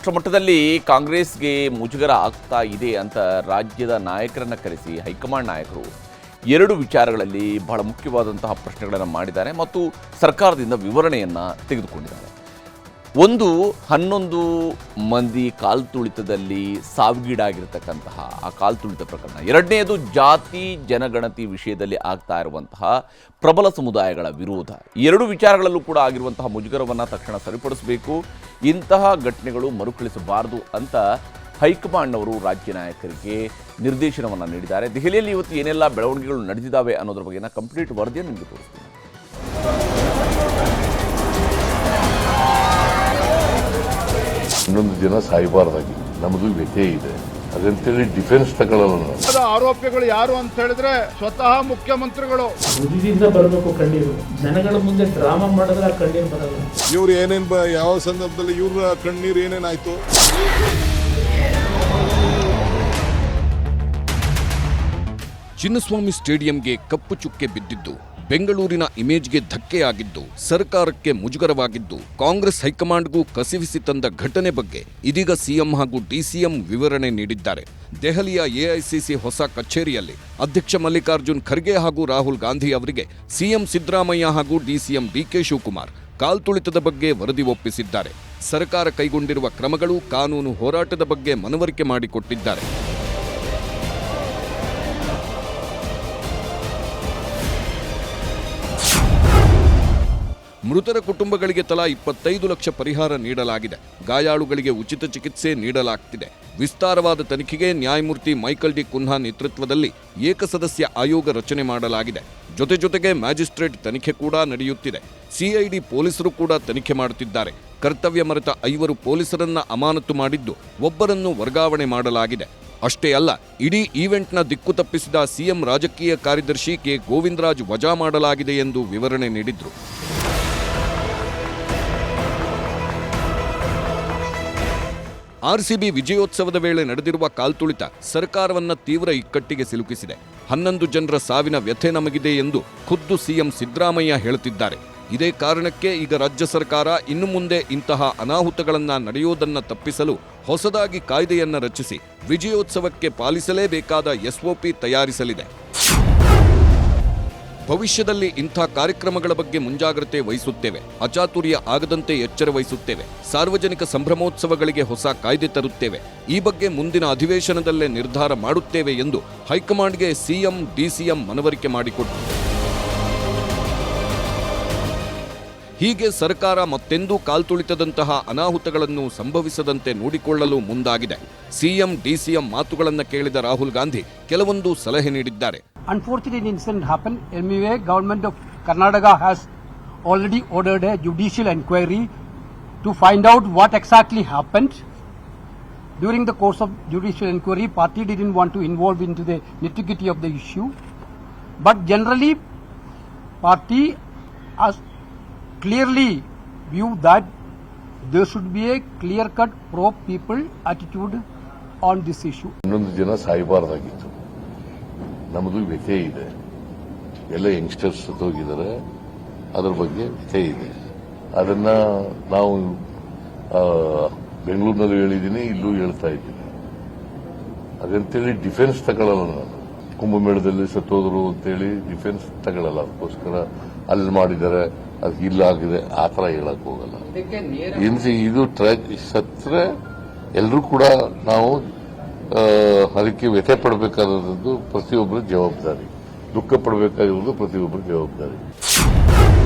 ರಾಷ್ಟ್ರ ಮಟ್ಟದಲ್ಲಿ ಕಾಂಗ್ರೆಸ್ಗೆ ಮುಜುಗರ ಆಗ್ತಾ ಇದೆ ಅಂತ ರಾಜ್ಯದ ನಾಯಕರನ್ನು ಕರೆಸಿ ಹೈಕಮಾಂಡ್ ನಾಯಕರು ಎರಡು ವಿಚಾರಗಳಲ್ಲಿ ಬಹಳ ಮುಖ್ಯವಾದಂತಹ ಪ್ರಶ್ನೆಗಳನ್ನು ಮಾಡಿದ್ದಾರೆ ಮತ್ತು ಸರ್ಕಾರದಿಂದ ವಿವರಣೆಯನ್ನು ತೆಗೆದುಕೊಂಡಿದ್ದಾರೆ. ಒಂದು 11 ಮಂದಿ ಕಾಲ್ತುಳಿತದಲ್ಲಿ ಸಾವಿಗೀಡಾಗಿರ್ತಕ್ಕಂತಹ ಆ ಕಾಲ್ತುಳಿತ ಪ್ರಕರಣ. ಎರಡನೆಯದು ಜಾತಿ ಜನಗಣತಿ ವಿಷಯದಲ್ಲಿ ಆಗ್ತಾ ಇರುವಂತಹ ಪ್ರಬಲ ಸಮುದಾಯಗಳ ವಿರೋಧ. ಎರಡು ವಿಚಾರಗಳಲ್ಲೂ ಕೂಡ ಆಗಿರುವಂತಹ ಮುಜುಗರವನ್ನು ತಕ್ಷಣ ಸರಿಪಡಿಸಬೇಕು, ಇಂತಹ ಘಟನೆಗಳು ಮರುಕಳಿಸಬಾರದು ಅಂತ ಹೈಕಮಾಂಡ್ನವರು ರಾಜ್ಯ ನಾಯಕರಿಗೆ ನಿರ್ದೇಶನವನ್ನು ನೀಡಿದ್ದಾರೆ. ದೆಹಲಿಯಲ್ಲಿ ಇವತ್ತು ಏನೆಲ್ಲ ಬೆಳವಣಿಗೆಗಳು ನಡೆದಿದ್ದಾವೆ ಅನ್ನೋದ್ರ ಬಗ್ಗೆ ಕಂಪ್ಲೀಟ್ ವರದಿಯನ್ನು ನಿಮಗೆ ತೋರಿಸ್ತೀನಿ. ಇನ್ನೊಂದು ಜನ ಸಾಯಬಾರ್ದಾಗಿ ನಮ್ಮದು ವ್ಯಥೆ ಇದೆ, ಅದಂತೇಳಿ ಡಿಫೆನ್ಸ್ ತಗೊಳ್ಳಲ್ಲ. ಆರೋಪಿಗಳು ಯಾರು ಅಂತ ಹೇಳಿದ್ರೆ ಸ್ವತಃ ಮುಖ್ಯಮಂತ್ರಿಗಳು. ಬುದ್ಧಿದಿಂದ ಬರಬೇಕು ಕಣ್ಣೀರು, ಜನಗಳ ಮುಂದೆ ಡ್ರಾಮಾ ಮಾಡಿದ್ರೆ ಆ ಕಣ್ಣೀರು ಬರಲ್ಲ. ಇವ್ರು ಏನೇನ್ ಯಾವ ಸಂದರ್ಭದಲ್ಲಿ ಇವ್ರ ಕಣ್ಣೀರು ಏನೇನಾಯ್ತು? ಚಿನ್ನಸ್ವಾಮಿ ಸ್ಟೇಡಿಯಂಗೆ ಕಪ್ಪು ಚುಕ್ಕೆ ಬಿದ್ದಿದ್ದು, ಬೆಂಗಳೂರಿನ ಇಮೇಜ್ಗೆ ಧಕ್ಕೆಯಾಗಿದ್ದು, ಸರ್ಕಾರಕ್ಕೆ ಮುಜುಗರವಾಗಿದ್ದು, ಕಾಂಗ್ರೆಸ್ ಹೈಕಮಾಂಡ್ಗೂ ಕಸಿವಿಸಿ ತಂದ ಘಟನೆ ಬಗ್ಗೆ ಇದೀಗ ಸಿಎಂ ಹಾಗೂ ಡಿಸಿಎಂ ವಿವರಣೆ ನೀಡಿದ್ದಾರೆ. ದೆಹಲಿಯ ಎಐಸಿಸಿ ಹೊಸ ಕಚೇರಿಯಲ್ಲಿ ಅಧ್ಯಕ್ಷ ಮಲ್ಲಿಕಾರ್ಜುನ್ ಖರ್ಗೆ ಹಾಗೂ ರಾಹುಲ್ ಗಾಂಧಿ ಅವರಿಗೆ ಸಿಎಂ ಸಿದ್ದರಾಮಯ್ಯ ಹಾಗೂ ಡಿಸಿಎಂ ಡಿಕೆ ಶಿವಕುಮಾರ್ ಕಾಲ್ತುಳಿತದ ಬಗ್ಗೆ ವರದಿ ಒಪ್ಪಿಸಿದ್ದಾರೆ. ಸರ್ಕಾರ ಕೈಗೊಂಡಿರುವ ಕ್ರಮಗಳು, ಕಾನೂನು ಹೋರಾಟದ ಬಗ್ಗೆ ಮನವರಿಕೆ ಮಾಡಿಕೊಟ್ಟಿದ್ದಾರೆ. ಮೃತರ ಕುಟುಂಬಗಳಿಗೆ ತಲಾ 25 ಲಕ್ಷ ಪರಿಹಾರ ನೀಡಲಾಗಿದೆ. ಗಾಯಾಳುಗಳಿಗೆ ಉಚಿತ ಚಿಕಿತ್ಸೆ ನೀಡಲಾಗ್ತಿದೆ. ವಿಸ್ತಾರವಾದ ತನಿಖೆಗೆ ನ್ಯಾಯಮೂರ್ತಿ ಮೈಕಲ್ ಡಿ ಕುನ್ಹಾ ನೇತೃತ್ವದಲ್ಲಿ ಏಕಸದಸ್ಯ ಆಯೋಗ ರಚನೆ ಮಾಡಲಾಗಿದೆ. ಜೊತೆಗೆ ಮ್ಯಾಜಿಸ್ಟ್ರೇಟ್ ತನಿಖೆ ಕೂಡ ನಡೆಯುತ್ತಿದೆ. ಸಿಐಡಿ ಪೊಲೀಸರು ಕೂಡ ತನಿಖೆ ಮಾಡುತ್ತಿದ್ದಾರೆ. ಕರ್ತವ್ಯ ಮರೆತ 5 ಪೊಲೀಸರನ್ನ ಅಮಾನತು ಮಾಡಿದ್ದು, ಒಬ್ಬರನ್ನು ವರ್ಗಾವಣೆ ಮಾಡಲಾಗಿದೆ. ಅಷ್ಟೇ ಅಲ್ಲ, ಇಡೀ ಈವೆಂಟ್ನ ದಿಕ್ಕು ತಪ್ಪಿಸಿದ ಸಿಎಂ ರಾಜಕೀಯ ಕಾರ್ಯದರ್ಶಿ ಕೆ ಗೋವಿಂದರಾಜ್ ವಜಾ ಮಾಡಲಾಗಿದೆ ಎಂದು ವಿವರಣೆ ನೀಡಿದ್ರು. ಆರ್ಸಿಬಿ ವಿಜಯೋತ್ಸವದ ವೇಳೆ ನಡೆದಿರುವ ಕಾಲ್ತುಳಿತ ಸರ್ಕಾರವನ್ನ ತೀವ್ರ ಇಕ್ಕಟ್ಟಿಗೆ ಸಿಲುಕಿಸಿದೆ. 11 ಜನರ ಸಾವಿನ ವ್ಯಥೆ ನಮಗಿದೆ ಎಂದು ಖುದ್ದು ಸಿಎಂ ಸಿದ್ದರಾಮಯ್ಯ ಹೇಳುತ್ತಿದ್ದಾರೆ. ಇದೇ ಕಾರಣಕ್ಕೆ ಈಗ ರಾಜ್ಯ ಸರ್ಕಾರ ಇನ್ನು ಮುಂದೆ ಇಂತಹ ಅನಾಹುತಗಳನ್ನ ನಡೆಯೋದನ್ನ ತಪ್ಪಿಸಲು ಹೊಸದಾಗಿ ಕಾಯ್ದೆಯನ್ನ ರಚಿಸಿ ವಿಜಯೋತ್ಸವಕ್ಕೆ ಪಾಲಿಸಲೇಬೇಕಾದ ಎಸ್ಒಪಿ ತಯಾರಿಸಲಿದೆ. ಭವಿಷ್ಯದಲ್ಲಿ ಇಂಥ ಕಾರ್ಯಕ್ರಮಗಳ ಬಗ್ಗೆ ಮುಂಜಾಗ್ರತೆ ವಹಿಸುತ್ತೇವೆ, ಅಚಾತುರ್ಯ ಆಗದಂತೆ ಎಚ್ಚರ ವಹಿಸುತ್ತೇವೆ, ಸಾರ್ವಜನಿಕ ಸಂಭ್ರಮೋತ್ಸವಗಳಿಗೆ ಹೊಸ ಕಾಯ್ದೆ ತರುತ್ತೇವೆ, ಈ ಬಗ್ಗೆ ಮುಂದಿನ ಅಧಿವೇಶನದಲ್ಲೇ ನಿರ್ಧಾರ ಮಾಡುತ್ತೇವೆ ಎಂದು ಹೈಕಮಾಂಡ್ಗೆ ಸಿಎಂ ಡಿಸಿಎಂ ಮನವರಿಕೆ ಮಾಡಿಕೊಟ್ಟರು. ಹೀಗೆ ಸರ್ಕಾರ ಮತ್ತೆಂದೂ ಕಾಲ್ತುಳಿತದಂತಹ ಅನಾಹುತಗಳನ್ನು ಸಂಭವಿಸದಂತೆ ನೋಡಿಕೊಳ್ಳಲು ಮುಂದಾಗಿದೆ. ಸಿಎಂ ಡಿಸಿಎಂ ಮಾತುಗಳನ್ನು ಕೇಳಿದ ರಾಹುಲ್ ಗಾಂಧಿ ಕೆಲವೊಂದು ಸಲಹೆ ನೀಡಿದ್ದಾರೆ. Unfortunate incident happened. Anyway, government of Karnataka has already ordered a judicial inquiry to find out what exactly happened. During the course of judicial inquiry, party didn't want to involve into the nitty-gritty of the issue. But generally, party has clearly viewed that there should be a clear-cut pro-people attitude on this issue. ಇನ್ನೊಂದು ಜನ ಸಾಯಬಾರ್ದಾಗಿತ್ತು, ನಮ್ಮದು ವ್ಯಥೆ ಇದೆ. ಎಲ್ಲ youngsters ಸತ್ತೋಗಿದ್ದಾರೆ, ಅದರ ಬಗ್ಗೆ ವ್ಯಥೆ ಇದೆ. ಅದನ್ನ ನಾವು ಬೆಂಗಳೂರಿನಲ್ಲೂ ಹೇಳಿದ್ದೀನಿ, ಇಲ್ಲೂ ಹೇಳ್ತಾ ಇದ್ದೀನಿ. ಅದಂತೇಳಿ ಡಿಫೆನ್ಸ್ ತಗೊಳ್ಳಲ್ಲ. ನಾನು ಕುಂಭಮೇಳದಲ್ಲಿ ಸತ್ತೋದ್ರು ಅಂತೇಳಿ ಡಿಫೆನ್ಸ್ ತಗೊಳ್ಳಲ್ಲ. ಅದಕ್ಕೋಸ್ಕರ ಅಲ್ಲಿ ಮಾಡಿದ್ದಾರೆ, ಅದು ಇಲ್ಲಾಗಿದೆ, ಆ ಥರ ಹೇಳಕ್ ಹೋಗಲ್ಲ. ಇದು ಸತ್ರೆ ಎಲ್ಲರೂ ಕೂಡ ನಾವು ಅದಕ್ಕೆ ವ್ಯಥೆ ಪಡಬೇಕಾದದ್ದು ಪ್ರತಿಯೊಬ್ಬರ ಜವಾಬ್ದಾರಿ, ದುಃಖ ಪಡಬೇಕಾಗಿರುವುದು ಪ್ರತಿಯೊಬ್ಬರ ಜವಾಬ್ದಾರಿ.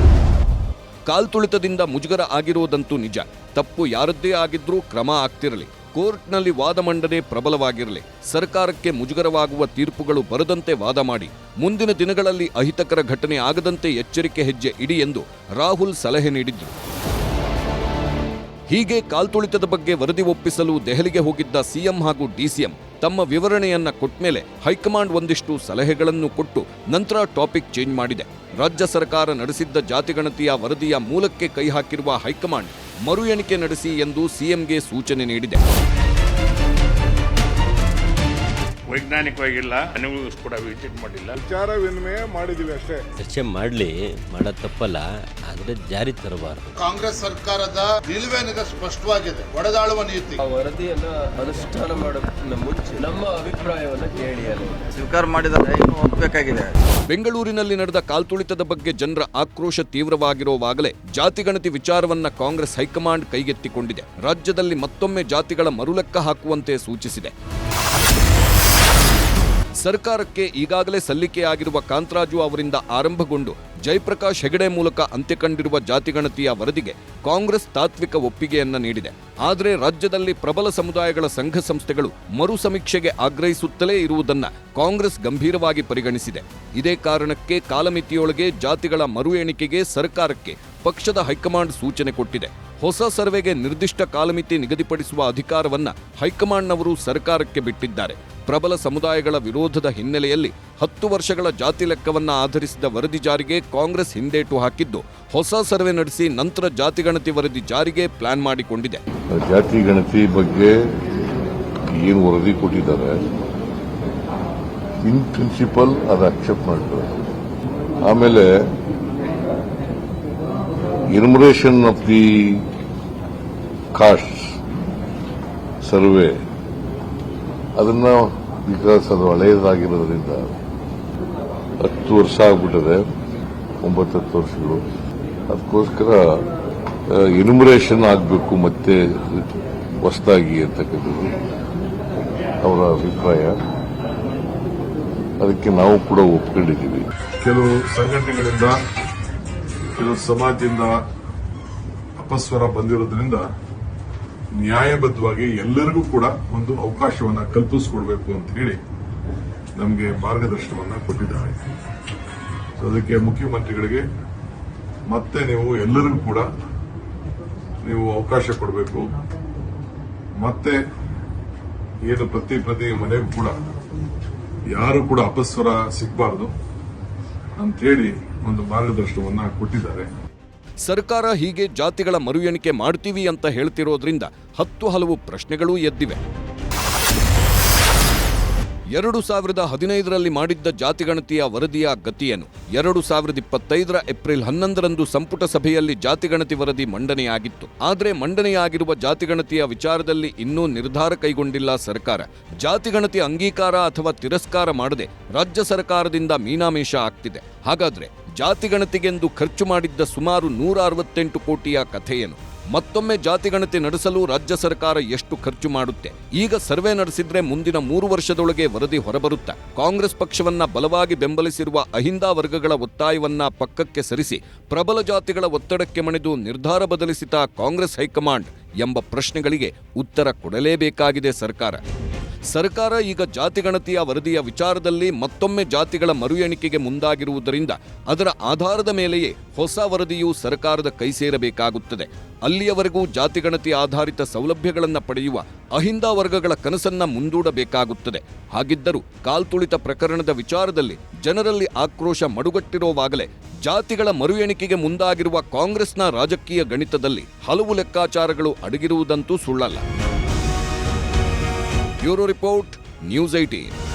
ಕಾಲ್ತುಳಿತದಿಂದ ಮುಜುಗರ ಆಗಿರುವುದಂತೂ ನಿಜ. ತಪ್ಪು ಯಾರದ್ದೇ ಆಗಿದ್ರೂ ಕ್ರಮ ಆಗ್ತಿರಲಿ, ಕೋರ್ಟ್ನಲ್ಲಿ ವಾದ ಮಂಡನೆ ಪ್ರಬಲವಾಗಿರಲಿ, ಸರ್ಕಾರಕ್ಕೆ ಮುಜುಗರವಾಗುವ ತೀರ್ಪುಗಳು ಬರದಂತೆ ವಾದ ಮಾಡಿ, ಮುಂದಿನ ದಿನಗಳಲ್ಲಿ ಅಹಿತಕರ ಘಟನೆ ಆಗದಂತೆ ಎಚ್ಚರಿಕೆ ಹೆಜ್ಜೆ ಇಡಿ ಎಂದು ರಾಹುಲ್ ಸಲಹೆ ನೀಡಿದ್ರು. ಹೀಗೆ ಕಾಲ್ತುಳಿತದ ಬಗ್ಗೆ ವರದಿ ಒಪ್ಪಿಸಲು ದೆಹಲಿಗೆ ಹೋಗಿದ್ದ ಸಿಎಂ ಹಾಗೂ ಡಿಸಿಎಂ ತಮ್ಮ ವಿವರಣೆಯನ್ನ ಕೊಟ್ಮೇಲೆ ಹೈಕಮಾಂಡ್ ಒಂದಿಷ್ಟು ಸಲಹೆಗಳನ್ನು ಕೊಟ್ಟು ನಂತರ ಟಾಪಿಕ್ ಚೇಂಜ್ ಮಾಡಿದೆ. ರಾಜ್ಯ ಸರ್ಕಾರ ನಡೆಸಿದ್ದ ಜಾತಿಗಣತಿಯ ವರದಿಯ ಮೂಲಕ್ಕೆ ಕೈ ಹಾಕಿರುವ ಹೈಕಮಾಂಡ್ ಮರು ಎಣಿಕೆ ನಡೆಸಿ ಎಂದು ಸಿಎಂಗೆ ಸೂಚನೆ ನೀಡಿದೆ. ವೈಜ್ಞಾನಿಕವಾಗಿಲ್ಲ, ನನಗೂ ಕೂಡ ವಿಸಿಟ್ ಮಾಡಿಲ್ಲ. ವಿಚಾರ ವಿನಿಮಯ ಮಾಡಿದೀವಿ ಅಷ್ಟೇ. ಚರ್ಚೆ ಮಾಡೋದು ತಪ್ಪಲ್ಲ, ಆದ್ರೆ ಜಾರಿ ತರಬಾರದು. ಕಾಂಗ್ರೆಸ್ ಸರ್ಕಾರದ ನಿಲುವೇನಿದೆ ಸ್ಪಷ್ಟವಾಗಿದೆ, ಒಡೆದಾಳುವ ನೀತಿ. ವರದಿಯನ್ನ ಅನುಷ್ಠಾನ ಮಾಡೋದಕ್ಕಿಂತ ಮುಂಚೆ ನಮ್ಮ ಅಭಿಪ್ರಾಯವನ್ನು ಕೇಳಿ ಸ್ವೀಕಾರ ಮಾಡಿದರೆ ಇನ್ನು ಹೋಗಬೇಕಾಗಿದೆ. ಬೆಂಗಳೂರಿನಲ್ಲಿ ನಡೆದ ಕಾಲ್ತುಳಿತದ ಬಗ್ಗೆ ಜನರ ಆಕ್ರೋಶ ತೀವ್ರವಾಗಿರುವಾಗಲೇ ಜಾತಿಗಣತಿ ವಿಚಾರವನ್ನ ಕಾಂಗ್ರೆಸ್ ಹೈಕಮಾಂಡ್ ಕೈಗೆತ್ತಿಕೊಂಡಿದೆ. ರಾಜ್ಯದಲ್ಲಿ ಮತ್ತೊಮ್ಮೆ ಜಾತಿಗಳ ಮರುಲೆಕ್ಕ ಹಾಕುವಂತೆ ಸೂಚಿಸಿದೆ. ಸರ್ಕಾರಕ್ಕೆ ಈಗಾಗಲೇ ಸಲ್ಲಿಕೆಯಾಗಿರುವ ಕಾಂತರಾಜು ಅವರಿಂದ ಆರಂಭಗೊಂಡು ಜಯಪ್ರಕಾಶ್ ಹೆಗಡೆ ಮೂಲಕ ಅಂತ್ಯ ಕಂಡಿರುವ ಜಾತಿಗಣತಿಯ ವರದಿಗೆ ಕಾಂಗ್ರೆಸ್ ತಾತ್ವಿಕ ಒಪ್ಪಿಗೆಯನ್ನ ನೀಡಿದೆ. ಆದರೆ ರಾಜ್ಯದಲ್ಲಿ ಪ್ರಬಲ ಸಮುದಾಯಗಳ ಸಂಘ ಸಂಸ್ಥೆಗಳು ಮರು ಸಮೀಕ್ಷೆಗೆ ಆಗ್ರಹಿಸುತ್ತಲೇ ಇರುವುದನ್ನ ಕಾಂಗ್ರೆಸ್ ಗಂಭೀರವಾಗಿ ಪರಿಗಣಿಸಿದೆ. ಇದೇ ಕಾರಣಕ್ಕೆ ಕಾಲಮಿತಿಯೊಳಗೆ ಜಾತಿಗಳ ಮರು ಎಣಿಕೆಗೆ ಸರ್ಕಾರಕ್ಕೆ ಪಕ್ಷದ ಹೈಕಮಾಂಡ್ ಸೂಚನೆ ಕೊಟ್ಟಿದೆ. ಹೊಸ ಸರ್ವೆಗೆ ನಿರ್ದಿಷ್ಟ ಕಾಲಮಿತಿ ನಿಗದಿಪಡಿಸುವ ಅಧಿಕಾರವನ್ನ ಹೈಕಮಾಂಡ್ನವರು ಸರ್ಕಾರಕ್ಕೆ ಬಿಟ್ಟಿದ್ದಾರೆ. ಪ್ರಬಲ ಸಮುದಾಯಗಳ ವಿರೋಧದ ಹಿನ್ನೆಲೆಯಲ್ಲಿ 10 ವರ್ಷಗಳ ಜಾತಿ ಲೆಕ್ಕವನ್ನ ಆಧರಿಸಿದ ವರದಿ ಜಾರಿಗೆ ಕಾಂಗ್ರೆಸ್ ಹಿಂದೇಟು ಹಾಕಿದ್ದು, ಹೊಸ ಸರ್ವೆ ನಡೆಸಿ ನಂತರ ಜಾತಿಗಣತಿ ವರದಿ ಜಾರಿಗೆ ಪ್ಲಾನ್ ಮಾಡಿಕೊಂಡಿದೆ. ಜಾತಿ ಗಣತಿ ಬಗ್ಗೆ ಏನು ವರದಿ ಕೊಟ್ಟಿದ್ದಾರೆ, ಇನ್ ಪ್ರಿನ್ಸಿಪಲ್ ಅದು ಅಕ್ಸೆಪ್ಟ್ ಮಾಡಿದ್ದಾರೆ. ಆಮೇಲೆ enumeration of the cost survey ಅದನ್ನ ಬಿಕಾಸ್ ಅದು ಹಳೆಯದಾಗಿರೋದ್ರಿಂದ 10 ವರ್ಷ ಆಗ್ಬಿಟ್ಟಿದೆ, 9-10 ವರ್ಷಗಳು. ಅದಕ್ಕೋಸ್ಕರ ಎನ್ಯುಮರೇಷನ್ ಆಗಬೇಕು ಮತ್ತೆ ಹೊಸದಾಗಿ ಅಂತಕ್ಕಂಥದ್ದು ಅವರ ಅಭಿಪ್ರಾಯ. ಅದಕ್ಕೆ ನಾವು ಕೂಡ ಒಪ್ಕೊಂಡಿದ್ದೀವಿ. ಕೆಲವು ಸಂಘಟನೆಗಳಿಂದ, ಕೆಲವು ಸಮಾಜದಿಂದ ಅಪಸ್ವರ ಬಂದಿರೋದ್ರಿಂದ ನ್ಯಾಯಬದ್ಧವಾಗಿ ಎಲ್ಲರಿಗೂ ಕೂಡ ಒಂದು ಅವಕಾಶವನ್ನ ಕಲ್ಪಿಸಿಕೊಡ್ಬೇಕು ಅಂತ ಹೇಳಿ ನಮಗೆ ಮಾರ್ಗದರ್ಶನವನ್ನ ಕೊಟ್ಟಿದ್ದಾರೆ. ಅದಕ್ಕೆ ಮುಖ್ಯಮಂತ್ರಿಗಳಿಗೆ ಮತ್ತೆ ನೀವು ಎಲ್ಲರಿಗೂ ಕೂಡ ನೀವು ಅವಕಾಶ ಕೊಡಬೇಕು, ಮತ್ತೆ ಏನು ಪ್ರತಿ ಮನೆಗೂ ಕೂಡ ಯಾರು ಕೂಡ ಅಪಸ್ವರ ಸಿಗಬಾರದು ಅಂತೇಳಿ ಒಂದು ಮಾರ್ಗದರ್ಶನವನ್ನ ಕೊಟ್ಟಿದ್ದಾರೆ. ಸರ್ಕಾರ ಹೀಗೆ ಜಾತಿಗಳ ಮರು ಎಣಿಕೆ ಮಾಡ್ತೀವಿ ಅಂತ ಹೇಳ್ತಿರೋದ್ರಿಂದ 10 ಹಲವು ಪ್ರಶ್ನೆಗಳೂ ಎದ್ದಿವೆ. 2015ರಲ್ಲಿ ಮಾಡಿದ್ದ ಜಾತಿಗಣತಿಯ ವರದಿಯ ಗತಿಯೇನು? 2025ರ ಏಪ್ರಿಲ್ 11ರಂದು ಸಂಪುಟ ಸಭೆಯಲ್ಲಿ ಜಾತಿಗಣತಿ ವರದಿ ಮಂಡನೆಯಾಗಿತ್ತು. ಆದರೆ ಮಂಡನೆಯಾಗಿರುವ ಜಾತಿಗಣತಿಯ ವಿಚಾರದಲ್ಲಿ ಇನ್ನೂ ನಿರ್ಧಾರ ಕೈಗೊಂಡಿಲ್ಲ ಸರ್ಕಾರ. ಜಾತಿಗಣತಿ ಅಂಗೀಕಾರ ಅಥವಾ ತಿರಸ್ಕಾರ ಮಾಡದೆ ರಾಜ್ಯ ಸರ್ಕಾರದಿಂದ ಮೀನಾಮೇಷ ಆಗ್ತಿದೆ. ಹಾಗಾದ್ರೆ ಜಾತಿಗಣತಿಗೆಂದು ಖರ್ಚು ಮಾಡಿದ್ದ ಸುಮಾರು 168 ಕೋಟಿಯ ಕಥೆಯೇನು? ಮತ್ತೊಮ್ಮೆ ಜಾತಿಗಣತಿ ನಡೆಸಲು ರಾಜ್ಯ ಸರ್ಕಾರ ಎಷ್ಟು ಖರ್ಚು ಮಾಡುತ್ತೆ? ಈಗ ಸರ್ವೆ ನಡೆಸಿದ್ರೆ ಮುಂದಿನ 3 ವರ್ಷದೊಳಗೆ ವರದಿ ಹೊರಬರುತ್ತಾ? ಕಾಂಗ್ರೆಸ್ ಪಕ್ಷವನ್ನ ಬಲವಾಗಿ ಬೆಂಬಲಿಸಿರುವ ಅಹಿಂದ ವರ್ಗಗಳ ಒತ್ತಾಯವನ್ನ ಪಕ್ಕಕ್ಕೆ ಸರಿಸಿ ಪ್ರಬಲ ಜಾತಿಗಳ ಒತ್ತಡಕ್ಕೆ ಮಣಿದು ನಿರ್ಧಾರ ಬದಲಿಸಿದ ಕಾಂಗ್ರೆಸ್ ಹೈಕಮಾಂಡ್ ಎಂಬ ಪ್ರಶ್ನೆಗಳಿಗೆ ಉತ್ತರ ಕೊಡಲೇಬೇಕಾಗಿದೆ ಸರ್ಕಾರ. ಸರ್ಕಾರ ಈಗ ಜಾತಿಗಣತಿಯ ವರದಿಯ ವಿಚಾರದಲ್ಲಿ ಮತ್ತೊಮ್ಮೆ ಜಾತಿಗಳ ಮರು ಎಣಿಕೆಗೆ ಮುಂದಾಗಿರುವುದರಿಂದ ಅದರ ಆಧಾರದ ಮೇಲೆಯೇ ಹೊಸ ವರದಿಯು ಸರ್ಕಾರದ ಕೈ ಸೇರಬೇಕಾಗುತ್ತದೆ. ಅಲ್ಲಿಯವರೆಗೂ ಜಾತಿಗಣತಿ ಆಧಾರಿತ ಸೌಲಭ್ಯಗಳನ್ನು ಪಡೆಯುವ ಅಹಿಂದ ವರ್ಗಗಳ ಕನಸನ್ನ ಮುಂದೂಡಬೇಕಾಗುತ್ತದೆ. ಹಾಗಿದ್ದರೂ ಕಾಲ್ತುಳಿತ ಪ್ರಕರಣದ ವಿಚಾರದಲ್ಲಿ ಜನರಲ್ಲಿ ಆಕ್ರೋಶ ಮಡುಗಟ್ಟಿರುವಾಗಲೇ ಜಾತಿಗಳ ಮರು ಎಣಿಕೆಗೆ ಮುಂದಾಗಿರುವ ಕಾಂಗ್ರೆಸ್ನ ರಾಜಕೀಯ ಗಣಿತದಲ್ಲಿ ಹಲವು ಲೆಕ್ಕಾಚಾರಗಳು ಅಡಗಿರುವುದಂತೂ ಸುಳ್ಳಲ್ಲ. Bureau report, news 18.